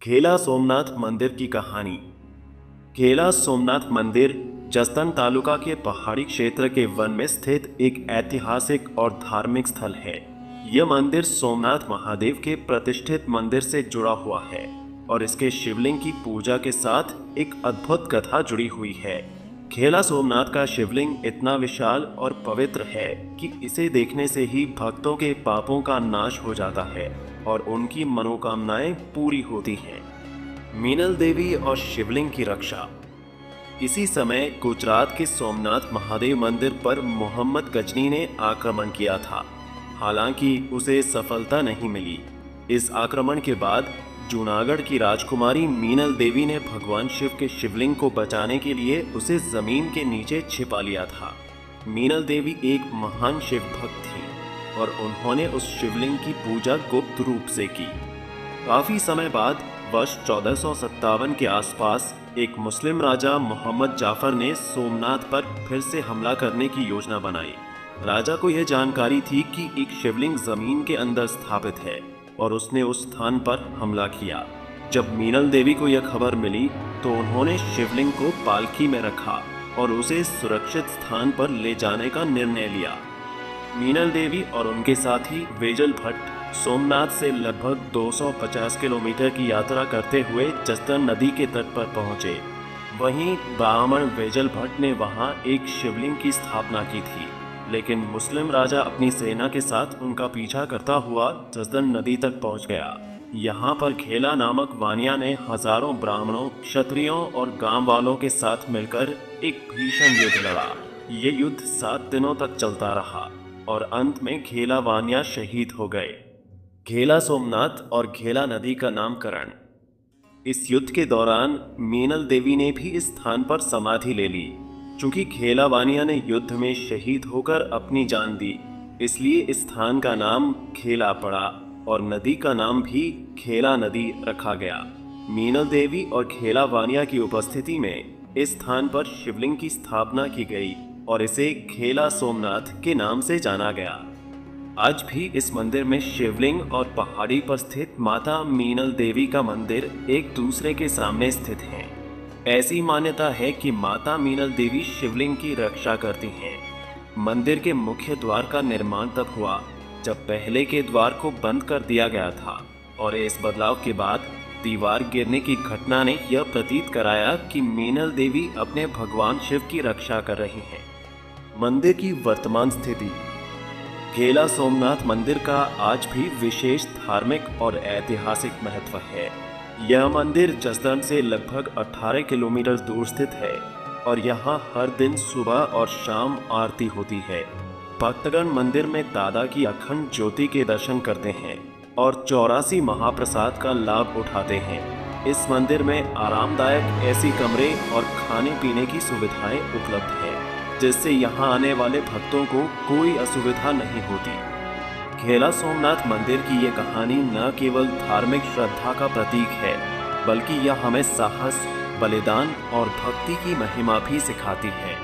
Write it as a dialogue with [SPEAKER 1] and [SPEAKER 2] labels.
[SPEAKER 1] खेला सोमनाथ मंदिर की कहानी। खेला सोमनाथ मंदिर जसदन तालुका के पहाड़ी क्षेत्र के वन में स्थित एक ऐतिहासिक और धार्मिक स्थल है। यह मंदिर सोमनाथ महादेव के प्रतिष्ठित मंदिर से जुड़ा हुआ है और इसके शिवलिंग की पूजा के साथ एक अद्भुत कथा जुड़ी हुई है। खेला सोमनाथ का शिवलिंग इतना विशाल और पवित्र है कि इसे देखने से ही भक्तों के पापों का नाश हो जाता है और उनकी मनोकामनाएं पूरी होती हैं। मीनल देवी और शिवलिंग की रक्षा। इसी समय गुजरात के सोमनाथ महादेव मंदिर पर मोहम्मद गजनी ने आक्रमण किया था। हालांकि उसे सफलता नहीं मिली। इस आक्रमण के बाद जूनागढ़ की राजकुमारी मीनल देवी ने भगवान शिव के शिवलिंग को बचाने के लिए उसे जमीन के नीचे छिपा लिया था। मीनल देवी एक महान शिव भक्त थी और उन्होंने उस शिवलिंग की पूजा गुप्त रूप से की। काफी समय बाद वर्ष 1457 के आसपास एक मुस्लिम राजा मोहम्मद जाफर ने सोमनाथ पर फिर से हमला करने की योजना बनाई। राजा को यह जानकारी थी कि एक शिवलिंग जमीन के अंदर स्थापित है और उसने उस स्थान पर हमला किया। जब मीनल देवी को यह खबर मिली तो उन्होंने शिवलिंग को पालकी में रखा और उसे सुरक्षित स्थान पर ले जाने का निर्णय लिया। मीनल देवी और उनके साथी वेजल भट्ट सोमनाथ से लगभग 250 किलोमीटर की यात्रा करते हुए जसदन नदी के तट पर पहुंचे। वहीं ब्राह्मण वेजल भट्ट ने वहां एक शिवलिंग की स्थापना की थी, लेकिन मुस्लिम राजा अपनी सेना के साथ उनका पीछा करता हुआ जसदन नदी तक पहुंच गया। यहाँ पर खेला नामक वानिया ने हजारों ब्राह्मणों, क्षत्रियों और गांव वालों के साथ मिलकर एक भीषण युद्ध लड़ा। ये युद्ध 7 दिनों तक चलता रहा और अंत में खेला वानिया शहीद हो गए। खेला सोमनाथ और खेला नदी का नामकरण। इस युद्ध के दौरान मीनल देवी ने भी इस स्थान पर समाधि ले ली। चूंकि खेला वानिया ने युद्ध में शहीद होकर अपनी जान दी, इसलिए इस स्थान का नाम खेला पड़ा और नदी का नाम भी खेला नदी रखा गया। मीनल देवी और खेला वानिया की उपस्थिति में इस स्थान पर शिवलिंग की स्थापना की गई और इसे खेला सोमनाथ के नाम से जाना गया। आज भी इस मंदिर में शिवलिंग और पहाड़ी पर स्थित माता मीनल देवी का मंदिर एक दूसरे के सामने स्थित हैं। ऐसी मान्यता है कि माता मीनल देवी शिवलिंग की रक्षा करती हैं। मंदिर के मुख्य द्वार का निर्माण तब हुआ जब पहले के द्वार को बंद कर दिया गया था और इस बदलाव के बाद दीवार गिरने की घटना ने यह प्रतीत कराया कि मीनल देवी अपने भगवान शिव की रक्षा कर रही हैं। मंदिर की वर्तमान स्थिति। खेला सोमनाथ मंदिर का आज भी विशेष धार्मिक और ऐतिहासिक महत्व है। यह मंदिर जसदन से लगभग 18 किलोमीटर दूर स्थित है और यहाँ हर दिन सुबह और शाम आरती होती है। भक्तगण मंदिर में दादा की अखंड ज्योति के दर्शन करते हैं और 84 महाप्रसाद का लाभ उठाते हैं। इस मंदिर में आरामदायक एसी कमरे और खाने पीने की सुविधाएं उपलब्ध हैं, जिससे यहाँ आने वाले भक्तों को कोई असुविधा नहीं होती। खेला सोमनाथ मंदिर की ये कहानी न केवल धार्मिक श्रद्धा का प्रतीक है, बल्कि यह हमें साहस, बलिदान और भक्ति की महिमा भी सिखाती है।